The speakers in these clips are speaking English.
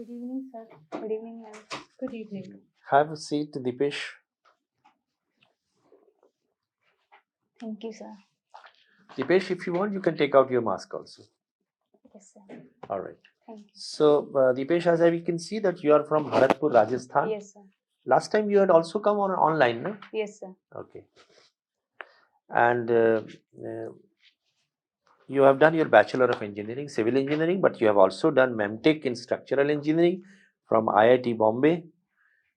Good evening, sir. Good evening, ma'am. Good evening. Have a seat, Deepesh. Thank you, sir. Deepesh, if you want, you can take out your mask also. Yes, sir. All right. Thank you. So, Deepesh, as we can see that you are from Bharatpur, Rajasthan. Yes, sir. Last time you had also come on online, no? Yes, sir. Okay. And you have done your Bachelor of Engineering, Civil Engineering, but you have also done MEmTech in Structural Engineering from IIT Bombay.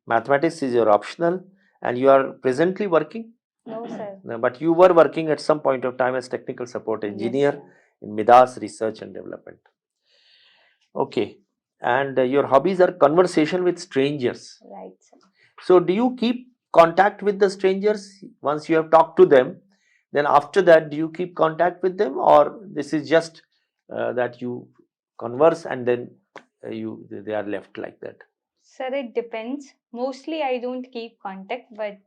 Mathematics is your optional, and you are presently working? No, sir. No, but you were working at some point of time as Technical Support Engineer Yes, in Midas Research and Development. Okay. And your hobbies are conversation with strangers. Right, sir. So, do you keep contact with the strangers once you have talked to them? Then after that, do you keep contact with them, or this is just that you converse and then they are left like that? Sir, it depends. Mostly, I don't keep contact, but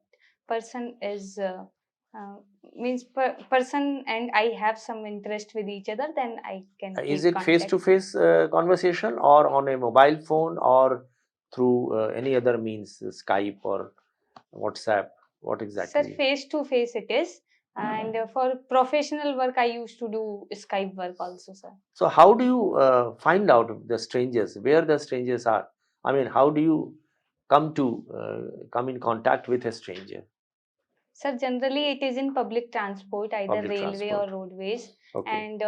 person is uh, means person and I have some interest with each other. Then I can Is keep it face contact. to face conversation or on a mobile phone or through any other means, Skype or WhatsApp? What Sir, exactly? face to face it is. And for professional work, I used to do Skype work also, sir. So how do you find out the strangers, where the strangers are? I mean, how do you come in contact with a stranger? Sir, generally it is in public transport, either Public railway transport. or roadways, Okay. and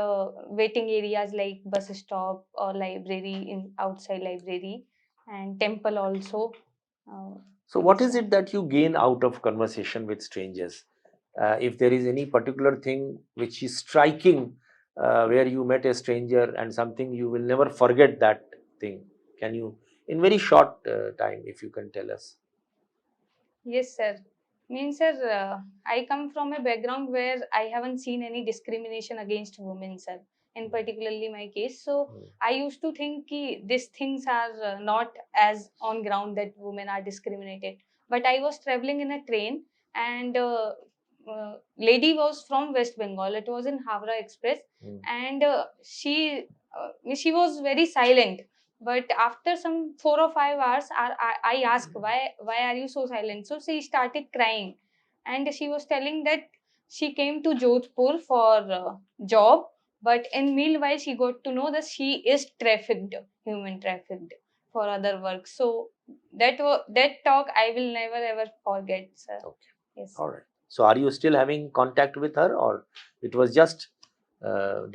waiting areas like bus stop or library, in outside library, and temple also. Uh, So what is so- it that you gain out of conversation with strangers? If there is any particular thing which is striking where you met a stranger and something you will never forget that thing, can you, in very short time, if you can tell us? Yes, sir. Means, sir, I come from a background where I haven't seen any discrimination against women, sir. In particularly my case, so I used to think ki these things are not as on ground that women are discriminated. But I was traveling in a train, and lady was from West Bengal. It was in Havra Express, and she was very silent. But after some 4 or 5 hours, I asked why are you so silent? So she started crying, and she was telling that she came to Jodhpur for job, but in meanwhile she got to know that she is trafficked, human trafficked for other work. So that talk I will never ever forget, sir. Okay. Yes. All right. So are you still having contact with her, or it was just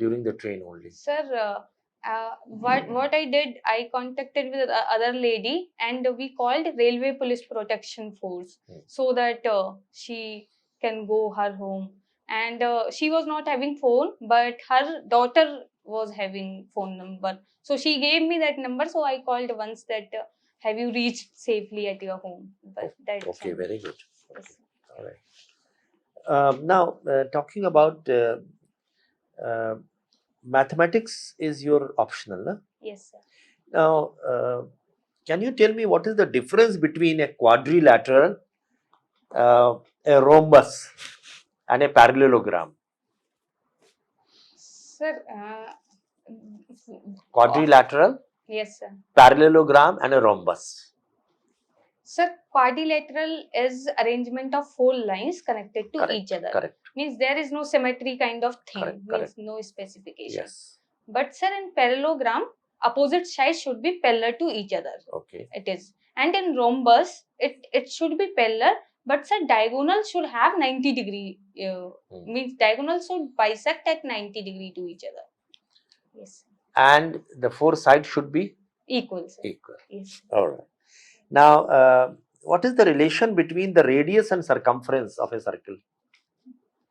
during the train only? Sir, what I did, I contacted with the other lady, and we called Railway Police Protection Force so that she can go her home. And she was not having phone, but her daughter was having phone number. So she gave me that number. So I called once that have you reached safely at your home? But that's Okay, all. very good. Okay. Yes. All right. Now, talking about mathematics is your optional. No? Yes, sir. Now, can you tell me what is the difference between a quadrilateral, a rhombus, and a parallelogram? Sir, Quadrilateral, yes, sir. parallelogram, and a rhombus. Sir, quadrilateral is arrangement of four lines connected to Correct, each other. correct. Means there is no symmetry kind of thing. Correct, Means correct. no specification. Yes. But sir, in parallelogram, opposite sides should be parallel to each other. Okay. It is. And in rhombus, it should be parallel, but sir, diagonal should have 90 degree. Means diagonal should bisect at 90 degree to each other. Yes. And the four sides should be Equal, sir. equal. Yes. All right. Now, what is the relation between the radius and circumference of a circle?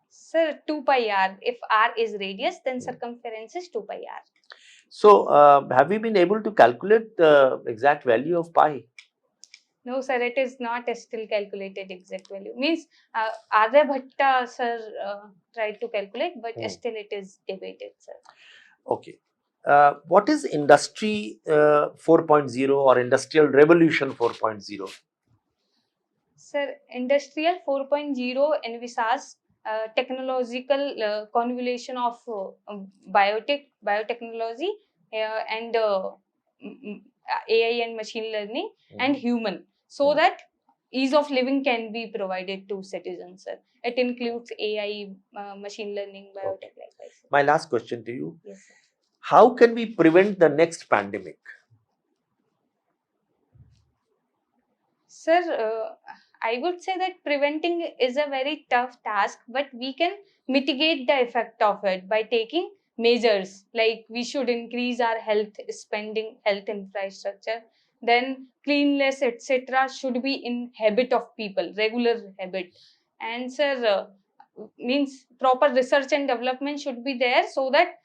Sir, 2 pi r. If r is radius, then circumference is 2 pi r. So, have you been able to calculate the exact value of pi? No, sir, it is not still calculated exact value. Means Aryabhatta, sir, tried to calculate, but still it is debated, sir. Okay. What is Industry 4.0 or Industrial Revolution 4.0? Sir, Industrial 4.0 envisages technological convolution of biotechnology and AI and machine learning and human, so that ease of living can be provided to citizens, sir. It includes AI, machine learning, biotech, likewise. My last question to you: Yes, sir. how can we prevent the next pandemic? Sir, I would say that preventing is a very tough task, but we can mitigate the effect of it by taking measures like we should increase our health spending, health infrastructure, then cleanliness, etc. should be in habit of people, regular habit. And sir, means proper research and development should be there, so that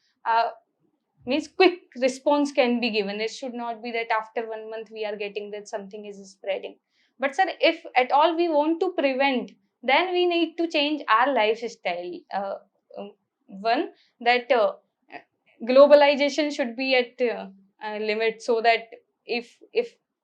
means quick response can be given. It should not be that after 1 month we are getting that something is spreading. But sir, if at all we want to prevent, then we need to change our lifestyle. One, that globalization should be at limit, so that if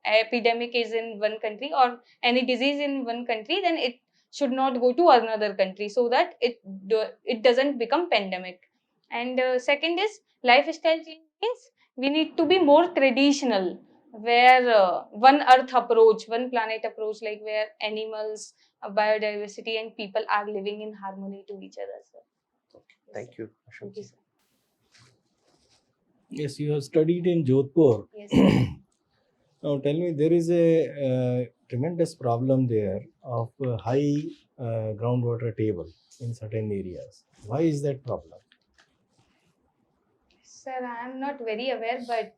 epidemic is in one country or any disease in one country, then it should not go to another country, so that it doesn't become pandemic. And second is lifestyle change means we need to be more traditional, where one earth approach, one planet approach, like where animals, biodiversity and people are living in harmony to each other, sir. Thank you. Thank you, sir. Yes, you have studied in Jodhpur. Yes, sir. Now tell me, there is a tremendous problem there of high groundwater table in certain areas. Why is that problem? Sir, I am not very aware, but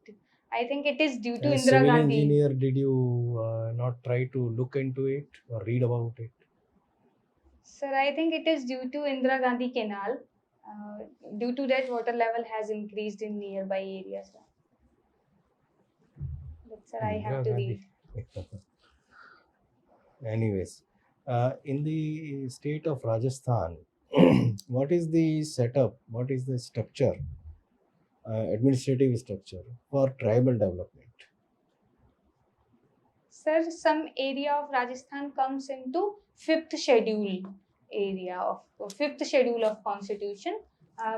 I think it is due to As Indira civil Gandhi. engineer, did you not try to look into it or read about it? Sir, I think it is due to Indira Gandhi Canal. Due to that, water level has increased in nearby areas. But sir, I have to read. Anyways, in the state of Rajasthan, what is the setup? What is the structure, administrative structure for tribal development? Sir, some area of Rajasthan comes into fifth schedule area of fifth schedule of constitution,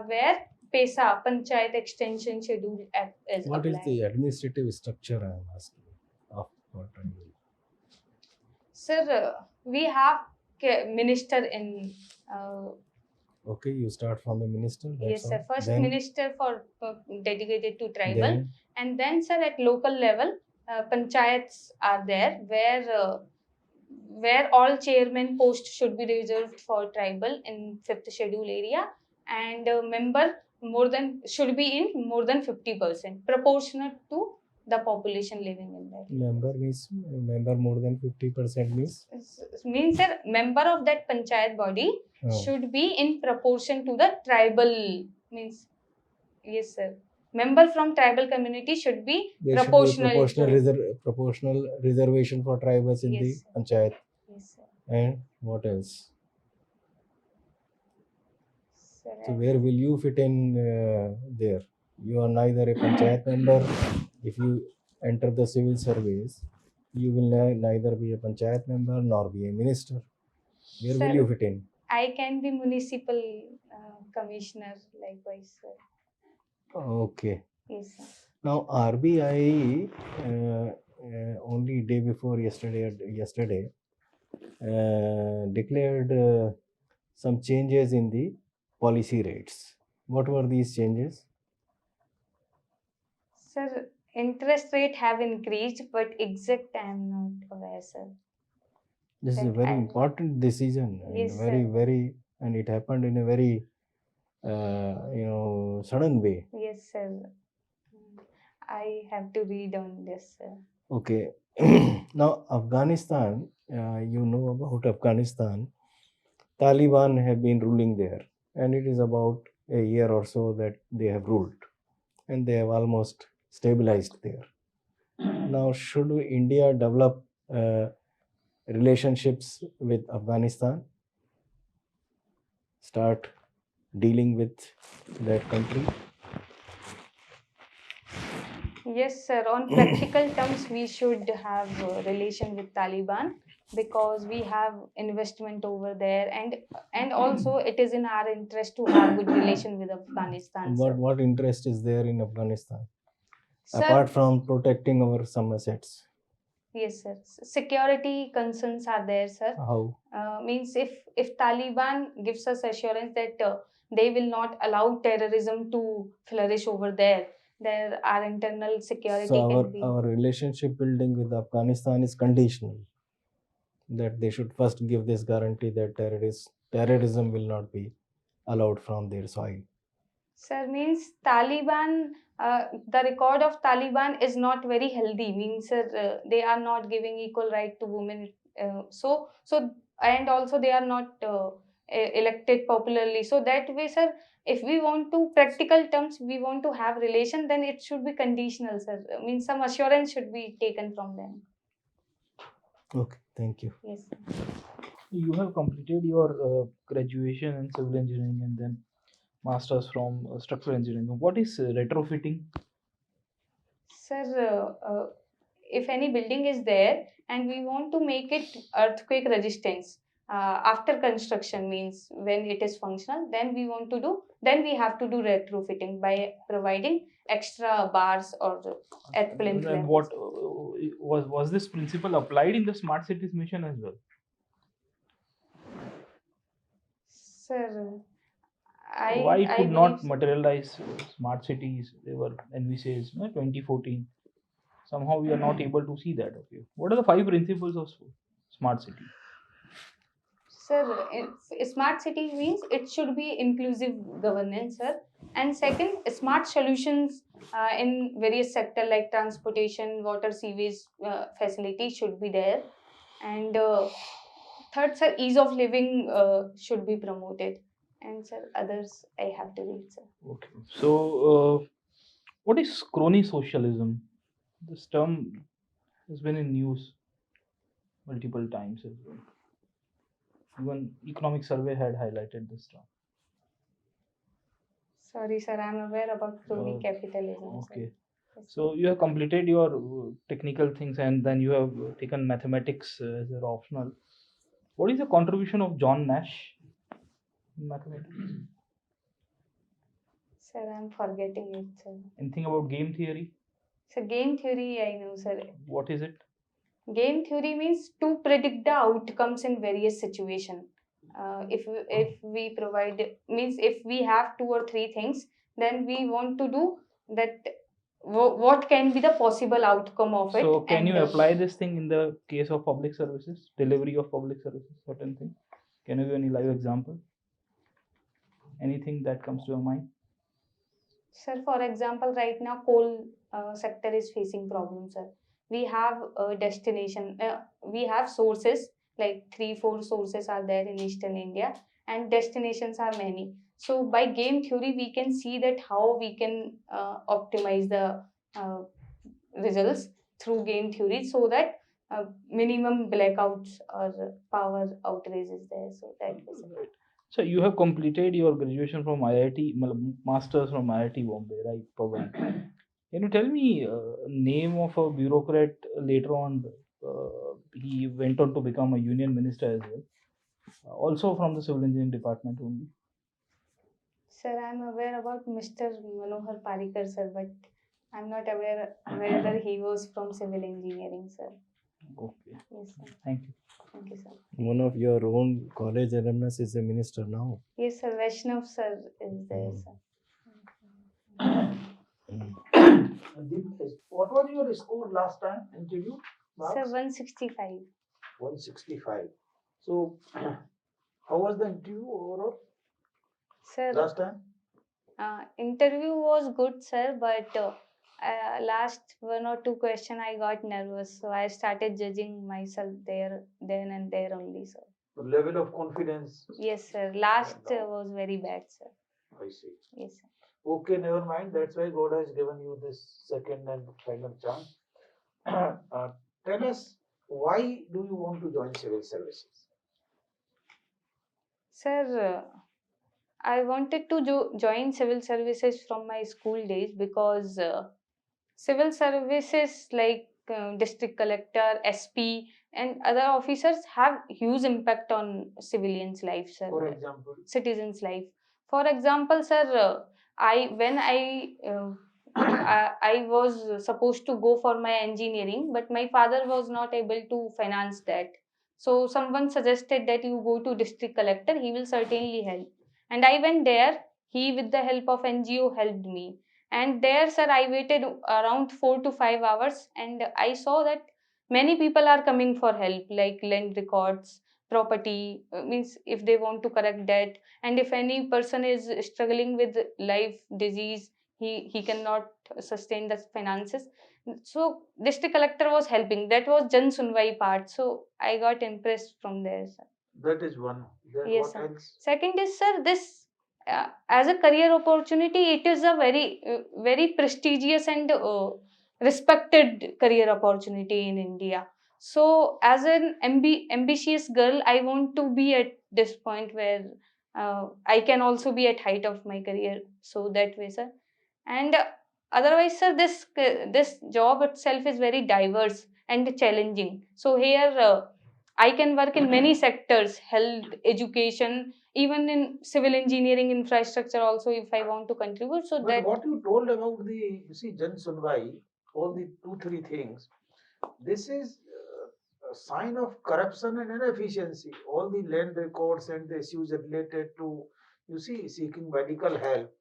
where PESA, Panchayat Extension Schedule Act, is What is applied. the administrative structure I am asking of for tribal? Sir, we have minister in. Okay, you start from the minister. That's Yes, sir. all. First Then, minister for dedicated to tribal, then and then sir, at local level, panchayats are there, where all chairman posts should be reserved for tribal in fifth schedule area, and member should be in more than 50%, proportionate to the population living in that. member more than 50% means Means sir, member of that panchayat body Oh. should be in proportion to the tribal, means, yes sir, member from tribal community should be there proportional should be to, proportional reservation for tribals in Yes, the sir. panchayat. yes sir. And what else? Sir, So where will you fit in there? You are neither a panchayat member. If you enter the civil service, you will neither be a panchayat member nor be a minister. Where will Sir, you fit in? I can be municipal commissioner likewise, sir. Okay. Yes, sir. Now RBI only day before yesterday declared some changes in the policy rates. What were these changes? Sir, interest rate have increased, but exact I am not aware, sir. This is a That very I- important decision and Yes, very and it happened in a very sudden way. Yes, sir. I have to read on this, sir. Okay. Now Afghanistan, you know about Afghanistan. Taliban have been ruling there, and it is about a year or so that they have ruled, and they have almost stabilized there. Now, should India develop relationships with Afghanistan, start dealing with that country? Yes, sir. On practical terms, we should have a relation with Taliban, because we have investment over there, and also it is in our interest to have good relation with Afghanistan. Sir. What interest is there in Afghanistan? Sir, apart from protecting our some assets? yes, sir. Security concerns are there, sir. How? Means if Taliban gives us assurance that they will not allow terrorism to flourish over there, our internal security So can be. our relationship building with Afghanistan is conditional. That they should first give this guarantee that terrorism will not be allowed from their soil. Sir, means Taliban, the record of Taliban is not very healthy. Means, sir, they are not giving equal right to women. And also they are not elected popularly. So that way, sir, if we want to practical terms, we want to have relation, then it should be conditional, sir. Means some assurance should be taken from them. Okay, thank you. Yes. You have completed your graduation in civil engineering and then masters from structural engineering. What is retrofitting? Sir, if any building is there and we want to make it earthquake resistance after construction, means when it is functional, then we have to do retrofitting by providing extra bars or at plinth And levels. what was this principle applied in the smart cities mission as well? Sir, Why it could not believe- materialize smart cities? They were envisaged, 2014. Somehow we are not able to see that. Okay, what are the 5 principles of smart city? Sir, smart city means it should be inclusive governance, sir. And second, smart solutions in various sector like transportation, water, sewage facilities should be there. And third, sir, ease of living should be promoted. And sir, others I have to read, sir. Okay, so what is crony socialism? This term has been in news multiple times as well. Even Economic Survey had highlighted this term. Sorry, sir, I'm aware about crony capitalism. Okay. Sir. So you have completed your technical things and then you have taken mathematics as your optional. What is the contribution of John Nash in mathematics? Sir, I'm forgetting it, sir. Anything about game theory? So game theory, I know, sir. What is it? Game theory means to predict the outcomes in various situations. If we provide, means if we have 2 or 3 things, then we want to do that. What can be the possible outcome of it? So can and, you apply this thing in the case of public services, delivery of public services, certain thing? Can you give any live example? Anything that comes to your mind? Sir, for example, right now coal sector is facing problems, sir. We have a destination, we have sources like 3-4 sources are there in Eastern India, and destinations are many. So by game theory, we can see that how we can optimize the results through game theory, so that minimum blackouts or power outage is there. So that was it. Right. So you have completed your graduation from IIT, masters from IIT Bombay, right? Pawan. Can you tell me name of a bureaucrat later on? He went on to become a union minister as well. Also from the civil engineering department only. Sir, I'm aware about Mr. Manohar Parikar, sir, but I'm not aware whether he was from civil engineering, sir. Okay. Yes, sir. Thank you. Thank you, sir. One of your own college alumnus is a minister now. Yes, sir. Vaishnav, sir, is there, sir. Deepesh, what was your score last time interview? Sir, 165. 165. So, how was the interview overall Sir, last time? interview was good, sir, but last 1 or 2 question I got nervous, so I started judging myself then and there only, sir. The level of confidence. Yes, sir. Last was very bad, sir. I see. Yes, sir. Okay, never mind. That's why God has given you this second and final chance. Tell us, why do you want to join civil services? Sir, I wanted to join civil services from my school days because civil services like district collector, SP, and other officers have huge impact on civilians' life, sir. For example, Citizens' life. For example, sir, when I I was supposed to go for my engineering, but my father was not able to finance that. So someone suggested that you go to district collector, he will certainly help. And I went there. He, with the help of NGO, helped me. And there, sir, I waited around 4 to 5 hours, and I saw that many people are coming for help, like land records, property, means if they want to correct that, and if any person is struggling with life disease, he cannot sustain the finances. So district collector was helping. That was Jan Sunwai part. So I got impressed from there, sir. That is one. Then Yes, what sir. else? Second is, sir, this as a career opportunity, it is a very prestigious and respected career opportunity in India. So, as an ambitious girl, I want to be at this point where I can also be at height of my career. So that way, sir. And otherwise, sir, this job itself is very diverse and challenging. So here. I can work in many sectors, health, education, even in civil engineering, infrastructure also, if I want to contribute. So But that, what you told about the, you see, Jan Sunwai, all the 2, 3 things, this is a sign of corruption and inefficiency. All the land records and the issues related to, you see, seeking medical help,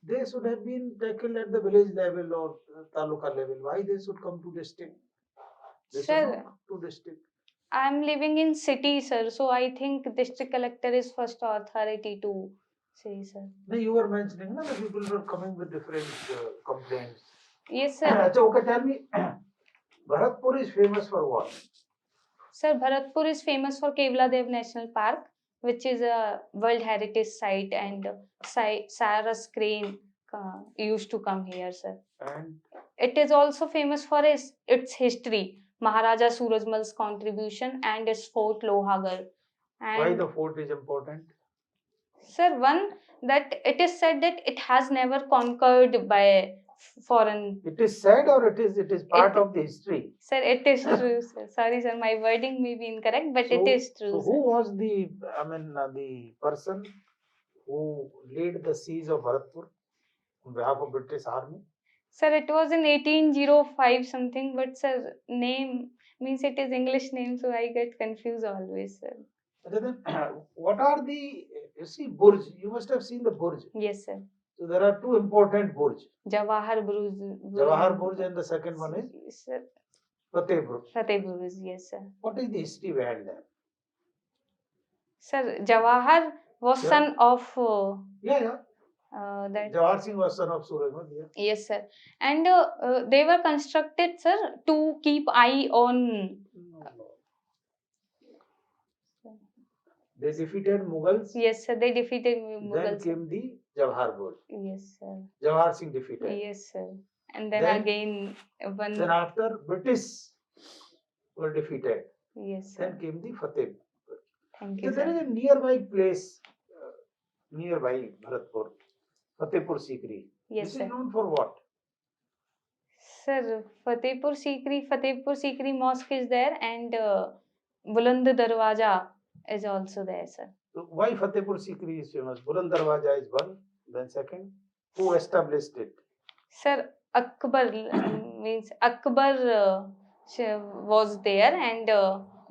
they should have been tackled at the village level or taluka level. Why they should come to district? They should sir, not to district. I'm living in city, sir. So I think district collector is first authority to say, sir. No, you were mentioning that people were coming with different complaints. Yes, sir. So, okay, tell me, Bharatpur is famous for what? Sir, Bharatpur is famous for Kevla Dev National Park, which is a World Heritage Site, and Cyrus Crane used to come here, sir. And It is also famous for its history, Maharaja Surajmal's contribution, and its fort Lohagarh. why And the fort is important? sir, one, that it is said that it has never conquered by foreign. It is said or it is part of the history. Sir, it is true, sir. Sorry, sir, my wording may be incorrect, but it is true, So sir. who was the, I mean, the person who led the siege of Bharatpur on behalf of British Army? Sir, it was in 1805 something, but sir, name means it is English name, so I get confused always, sir. Okay, then, what are the, you see, Burj, you must have seen the Burj. Yes, sir. So there are two important Burj. Jawahar Burj. Jawahar Burj and the second one is Sir, Fateh Burj. Fateh Burj, yes, sir. What is the history behind that? Sir, Jawahar was Yeah. son of Yeah. that. Jawahar Singh was son of Surajmal. Yeah. Yes, sir. And they were constructed, sir, to keep eye on. They defeated Mughals. Yes, sir. They defeated Then Mughals. came the Jawahar Burj. Yes, sir. Jawahar Singh defeated. Yes, sir. And then Then- again one. Then after British were defeated, Yes, sir. then came the Fateh. Thank So you, there is sir. a nearby place, nearby Bharatpur, Fatehpur Sikri. Yes, This sir. is known for what? Sir, Fatehpur Sikri Mosque is there, and Buland Darwaja is also there, sir. So why Fatehpur Sikri is famous? Buland Darwaja is one. Then second, who established it? Sir, Akbar means Akbar was there, and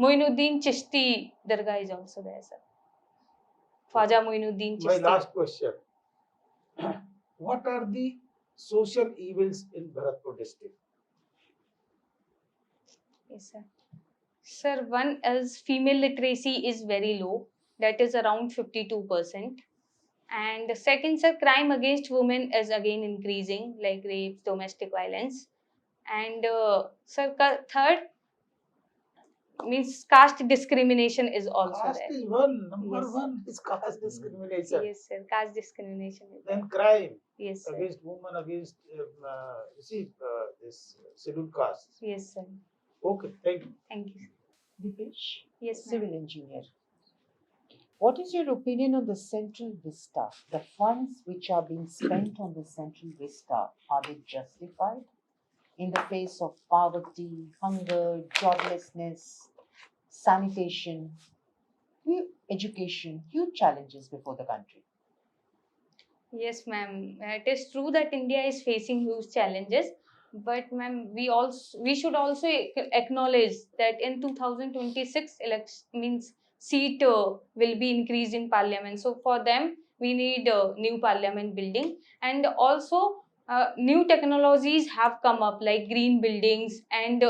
Moinuddin Chishti Dargah is also there, sir. Khwaja Moinuddin My Chishti. last question. What are the social evils in Bharatpur district? Yes, sir. Sir, one is female literacy is very low. That is around 52%. And the second, sir, crime against women is again increasing, like rapes, domestic violence. And sir, third means caste discrimination is also Caste there. is one. Number Yes. one is caste discrimination. Yes, sir. Caste discrimination is there. Then crime Yes, sir. against women, against you see this scheduled caste. Yes, sir. Okay, thank you. Thank you. Deepesh, Yes, ma'am. civil engineer. What is your opinion on the central vista? The funds which are being spent on the central vista, are they justified in the face of poverty, hunger, joblessness, sanitation, education, huge challenges before the country? Yes, ma'am. It is true that India is facing huge challenges, but ma'am, we should also acknowledge that in 2026 election means seat will be increased in parliament. So for them, we need new parliament building, and also new technologies have come up like green buildings and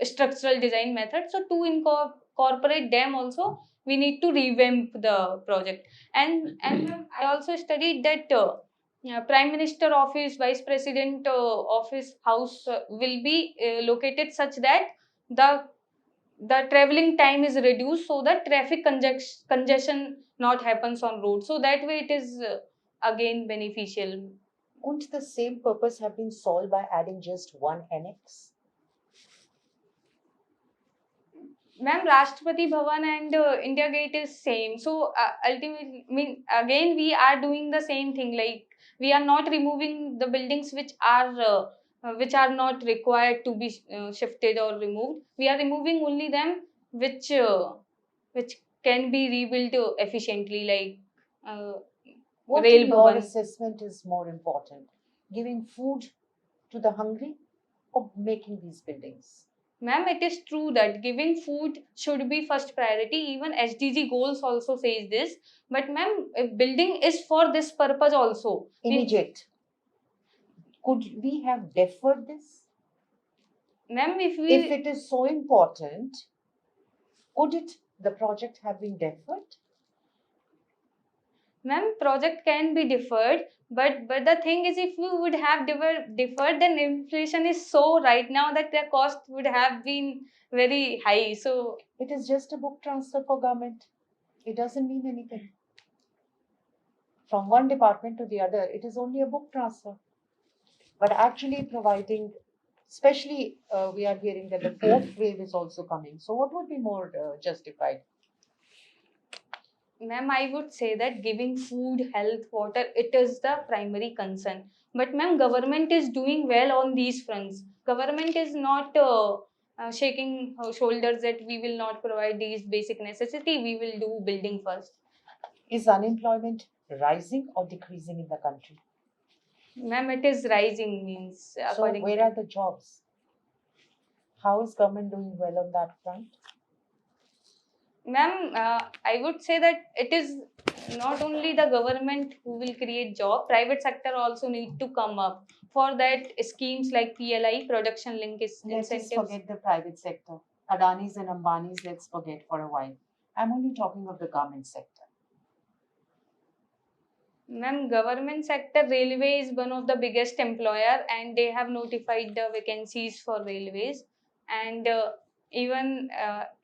structural design methods. So to incorporate them also, we need to revamp the project. And ma'am, I also studied that yeah, Prime Minister office, Vice President office, house will be located such that the the traveling time is reduced, so that traffic congestion not happens on road. So that way it is again beneficial. Won't the same purpose have been solved by adding just one annex? Ma'am, Rashtrapati Bhavan and India Gate is same. So ultimately, mean again we are doing the same thing. Like we are not removing the buildings which are not required to be shifted or removed. We are removing only them which can be rebuilt efficiently, like What Rail in your Bhavan. assessment is more important? Giving food to the hungry or making these buildings? Ma'am, it is true that giving food should be first priority. Even SDG goals also says this. But ma'am, if building is for this purpose also. Immediate. Could we have deferred this? Ma'am, if If it is so important, could the project have been deferred? ma'am, project can be deferred. But the thing is, if we would have deferred, then inflation is so right now that the cost would have been very high. So It is just a book transfer for government. It doesn't mean anything. From one department to the other, it is only a book transfer. But actually providing, especially we are hearing that the fourth wave is also coming. So what would be more justified? ma'am, I would say that giving food, health, water, it is the primary concern. But ma'am, government is doing well on these fronts. Government is not shaking her shoulders that we will not provide these basic necessity. We will do building first. Is unemployment rising or decreasing in the country? Ma'am, it is rising means So according where to are the jobs? How is government doing well on that front? ma'am, I would say that it is not only the government who will create job, private sector also need to come up. For that, schemes like PLI, production link Let's just incentives. forget the private sector. Adani's and Ambani's, let's forget for a while. I'm only talking of the government sector. Ma'am, government sector railway is one of the biggest employer, and they have notified the vacancies for railways. And even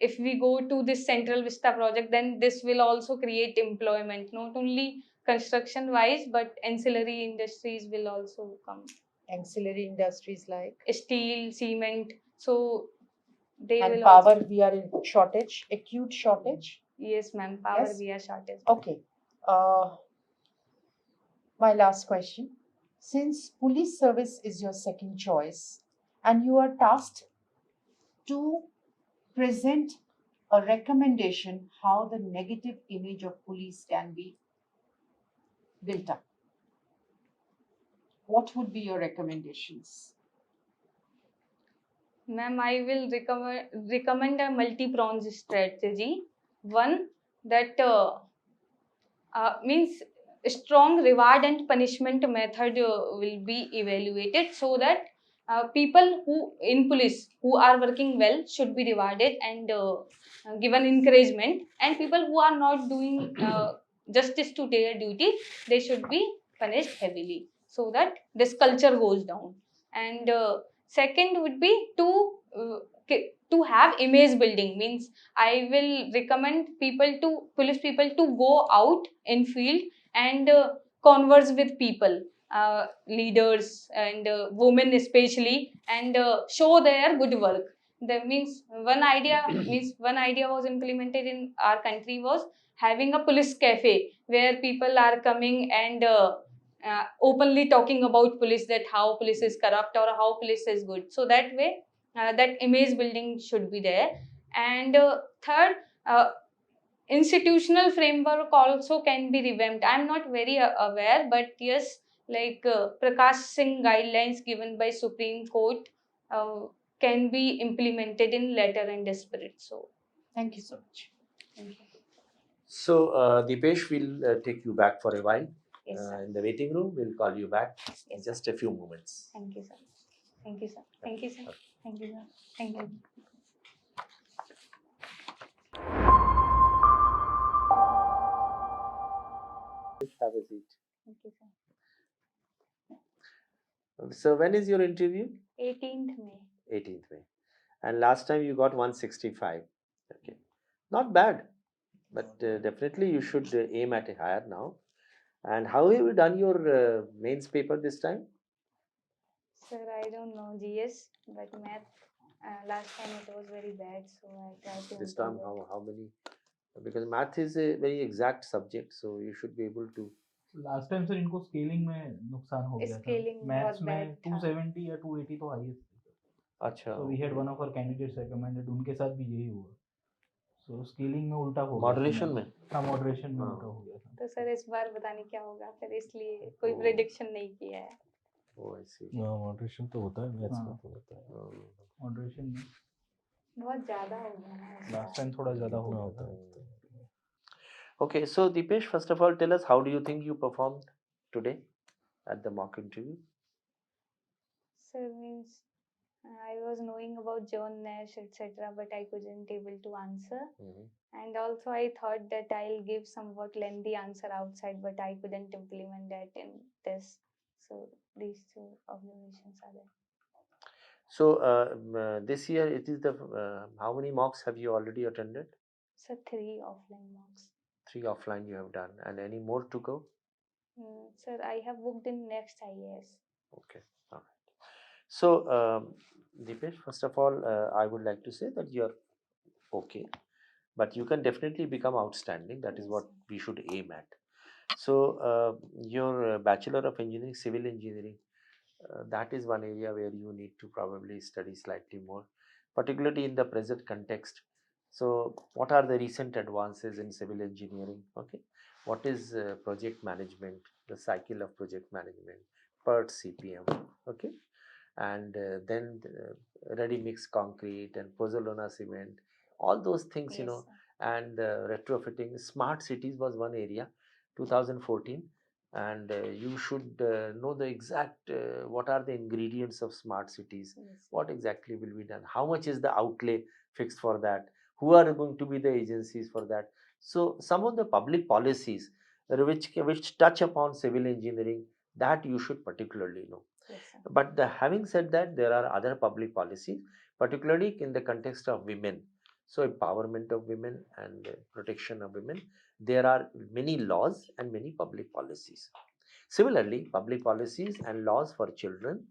if we go to this Central Vista project, then this will also create employment, not only construction wise, but ancillary industries will also come. Ancillary industries like? Steel, cement. So they And will power, also. we are in shortage, acute shortage. Yes, ma'am. Power Yes? we are shortage. Okay. My last question. Since police service is your second choice and you are tasked to present a recommendation how the negative image of police can be built up, what would be your recommendations? Ma'am, I will recommend a multi-pronged strategy. One that means strong reward and punishment method will be evaluated, so that people who in police who are working well should be rewarded and given encouragement, and people who are not doing justice to their duty, they should be punished heavily, so that this culture goes down. And second would be to have image building, means I will recommend police people to go out in field and converse with people, leaders and women especially, and show their good work. That means one idea was implemented in our country was having a police cafe where people are coming and openly talking about police, that how police is corrupt or how police is good. So that way, that image building should be there. And third, uh, institutional framework also can be revamped. I'm not very aware, but yes, like Prakash Singh guidelines given by Supreme Court uh, can be implemented in letter and spirit. So, Thank you so much. thank you. So, Deepesh, we'll take you back for a while Yes, sir. in the waiting room. We'll call you back in Yes, sir. just a few moments. Thank you, sir. Thank you, sir. Thank you, sir. Thank you, sir. Thank you. Have a seat. Thank you, sir. So, when is your interview? 18th May. 18th May. And last time you got 165. Okay. Not bad. But definitely you should aim at a higher now. And how have you done your mains paper this time? Sir, I don't know GS, but math, last time it was very bad, so I tried to This time, improve it. how many? Because math is a very exact subject, so you should be able to. Last time sir इनको scaling में नुकसान हो गया था Scaling maths बहुत में bad था. 270 या 280 तो हाईएस्ट अच्छा. so we had one of our candidates recommended उनके साथ भी यही हुआ so स्केलिंग में उल्टा हो गया Moderation में? हाँ मॉडरेशन में हाँ. उल्टा हो गया था तो सर इस बार पता नहीं क्या होगा, फिर इसलिए कोई Oh. प्रेडिक्शन नहीं किया है. Oh, I see. मॉडरेशन तो होता है, मैथ्स में हाँ. तो होता है. मॉडरेशन में बहुत ज्यादा हो गया ना इस लास्ट बार. टाइम थोड़ा ज्यादा हो इतना गया होता था है. Okay, so Deepesh, first of all, tell us how do you think you performed today at the mock interview? Sir, means I was knowing about John Nash, etc., but I couldn't able to answer. Mhm. And also I thought that I'll give somewhat lengthy answer outside, but I couldn't implement that in this. So these two observations are there. So this year it is the how many mocks have you already attended? So 3 offline mocks. 3 offline you have done, and any more to go? Sir, I have booked in next IAS. Okay, all right. So Deepesh, first of all, I would like to say that you're okay, but you can definitely become outstanding. That is Yes, what sir. we should aim at. So your Bachelor of Engineering, Civil Engineering, that is one area where you need to probably study slightly more, particularly in the present context. So what are the recent advances in civil engineering? Okay, what is project management, the cycle of project management, PERT CPM, okay, and then ready mix concrete and pozzolana cement, all those things, you Yes, know, sir. and retrofitting. Smart cities was one area, 2014, and you should know the exact what are the ingredients of smart cities, Yes, sir. what exactly will be done, how much is the outlay fixed for that, who are going to be the agencies for that. So some of the public policies which touch upon civil engineering, that you should particularly know. Yes, sir. But having said that, there are other public policies, particularly in the context of women. So empowerment of women and protection of women, there are many laws and many public policies. Similarly, public policies and laws for children,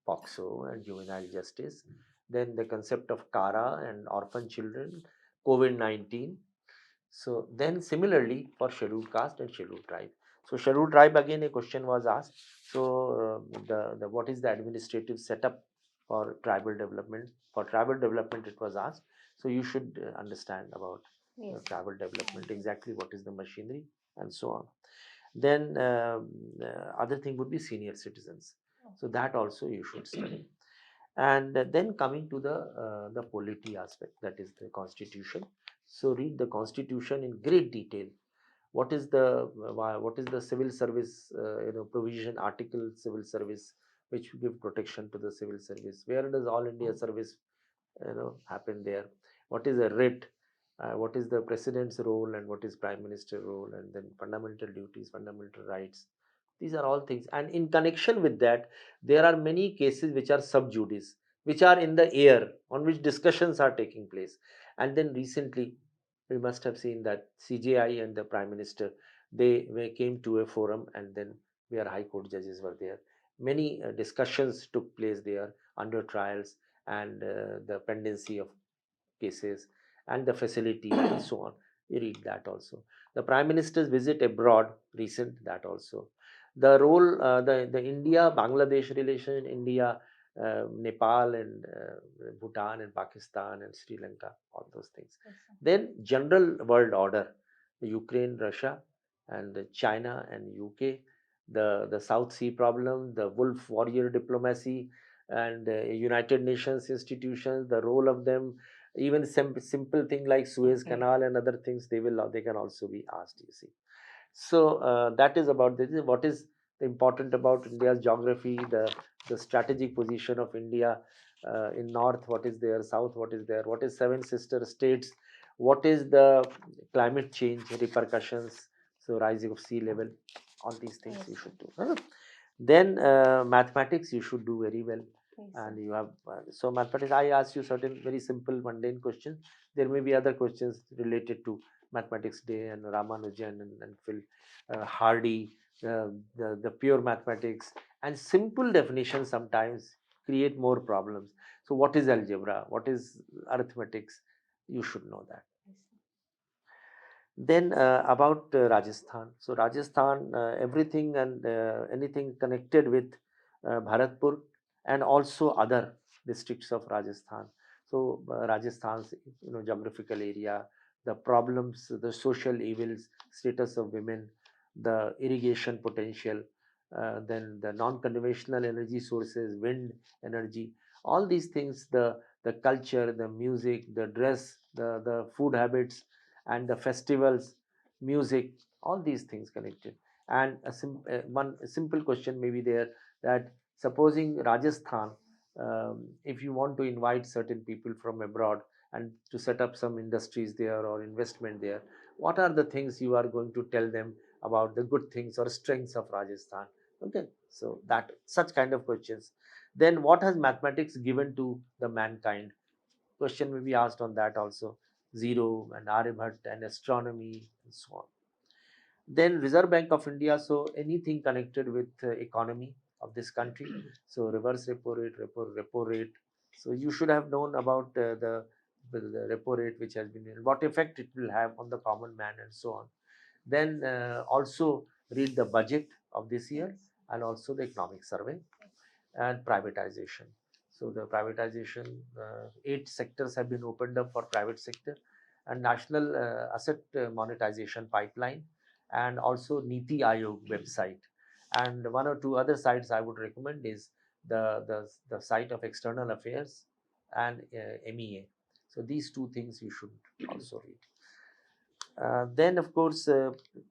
POXO and juvenile justice, then the concept of CARA and orphan children, COVID-19. So then similarly for scheduled caste and scheduled tribe. So scheduled tribe, again a question was asked. So the what is the administrative setup for tribal development? For tribal development it was asked. So you should understand about Yes, sir. tribal development, exactly what is the machinery and so on. Then other thing would be senior citizens. So that also you should study. And then coming to the polity aspect, that is the constitution. So read the constitution in great detail. What is the civil service provision, article civil service, which give protection to the civil service? Where does all India service happen there? What is a writ? What is the president's role and what is prime minister role, and then fundamental duties, fundamental rights. These are all things, and in connection with that, there are many cases which are sub judice, which are in the air, on which discussions are taking place. And then recently, we must have seen that CJI and the prime minister, they came to a forum, and then where high court judges were there. Many discussions took place there under trials, and the pendency of cases and the facility and so on. You read that also. The prime minister's visit abroad, recent, that also. The role, the India Bangladesh relation, India Nepal and Bhutan and Pakistan and Sri Lanka, all those things. Yes, sir. Then general world order. Ukraine, Russia, and China and UK, the South Sea problem, the wolf warrior diplomacy, and United Nations institutions, the role of them, even simple thing like Suez Canal and other things, they can also be asked. You see, so that is about this. What is important about India's geography, the strategic position of India in north, what is there, south, what is there, what is seven sister states, what is the climate change repercussions, so rising of sea level, all these things you should do. Then mathematics you should do very well. And you have so mathematics, I asked you certain very simple mundane questions. There may be other questions related to mathematics day and Ramanujan and Phil Hardy, the pure mathematics, and simple definitions sometimes create more problems. So what is algebra, what is arithmetics, you should know that. Then about Rajasthan. So Rajasthan, everything and anything connected with Bharatpur and also other districts of Rajasthan. So Rajasthan's geographical area, the problems, the social evils, status of women, the irrigation potential, then the non-conventional energy sources, wind energy, all these things, the culture, the music, the dress, the food habits, and the festivals, music, all these things connected. And one simple question may be there, that supposing Rajasthan, if you want to invite certain people from abroad and to set up some industries there or investment there, what are the things you are going to tell them about the good things or strengths of Rajasthan? Okay, so that such kind of questions. Then what has mathematics given to the mankind? Question may be asked on that also. Zero and Aryabhat and astronomy and so on. Then Reserve Bank of India, so anything connected with economy of this country. So reverse repo rate, repo rate. So you should have known about the repo rate which has been, what effect it will have on the common man and so on. Then also read the budget of this year and also the economic survey and privatization. So the privatization, 8 sectors have been opened up for private sector, and national asset monetization pipeline, and also Niti Aayog website. And one or two other sites I would recommend is the site of External Affairs and MEA. So these two things you should also read. Then of course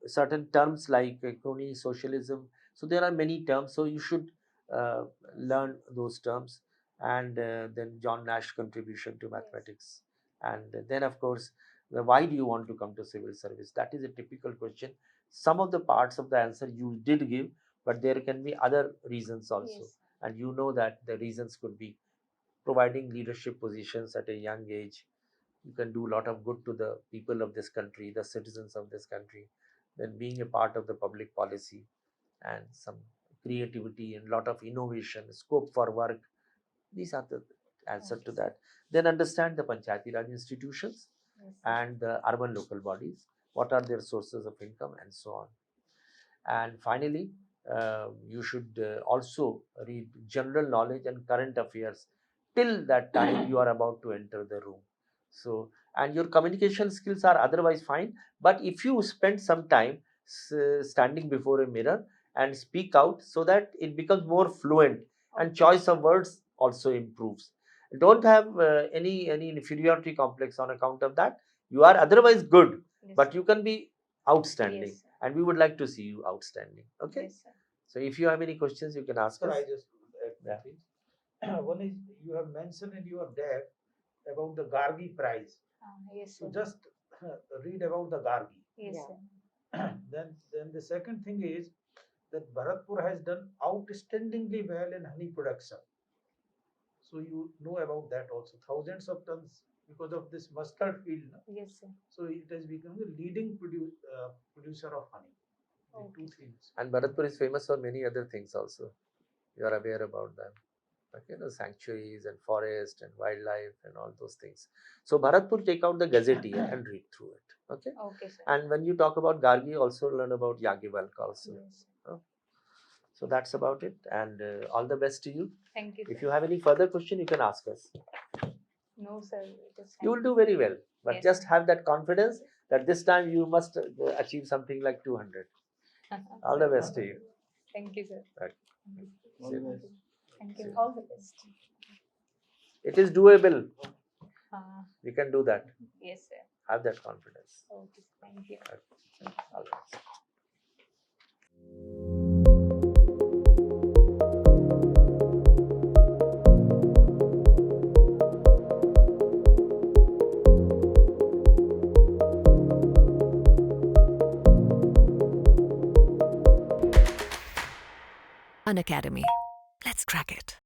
certain terms like crony, socialism. So there are many terms, so you should uh, learn those terms. And then John Nash contribution to mathematics. And then of course, why do you want to come to civil service? That is a typical question. Some of the parts of the answer you did give, but there can be other reasons also. And you know that the reasons could be providing leadership positions at a young age. You can do a lot of good to the people of this country, the citizens of this country. Then being a part of the public policy and some creativity and lot of innovation, scope for work. These are the answer to that. Then understand the Panchayati Raj institutions and the urban local bodies. What are their sources of income and so on. And finally, you should also read general knowledge and current affairs till that time you are about to enter the room. So, and your communication skills are otherwise fine, but if you spend some time standing before a mirror and speak out, so that it becomes more fluent and choice of words also improves. Don't have any inferiority complex on account of that. You are otherwise good, but you can be outstanding, and we would like to see you outstanding. Okay. So if you have any questions, you can ask Sir, us. I just add two things. One is, you have mentioned in your deck about the Gargi prize. So just read about the Gargi. Then the second thing is that Bharatpur has done outstandingly well in honey production. So you know about that also. Thousands of tons because of this mustard field. No? So it has become the leading producer of honey. The two things. And Bharatpur is famous for many other things also. You are aware about them. Okay, the sanctuaries and forest and wildlife and all those things. So Bharatpur, take out the Gazette here and read through it. Okay. And when you talk about Gargi, also learn about Yagivalk also. So that's about it. And all the best to you. Thank you. If you have any further question, you can ask us. No, sir. It is You will fine. do very well. But Yes. just have that confidence that this time you must achieve something like 200. All the best to you. Thank you, sir. Right. All the best. Thank you. All the best. It is doable. Uh, You can do that. yes, sir. Have that confidence. Okay, thank you. All the best. Unacademy. Let's crack it.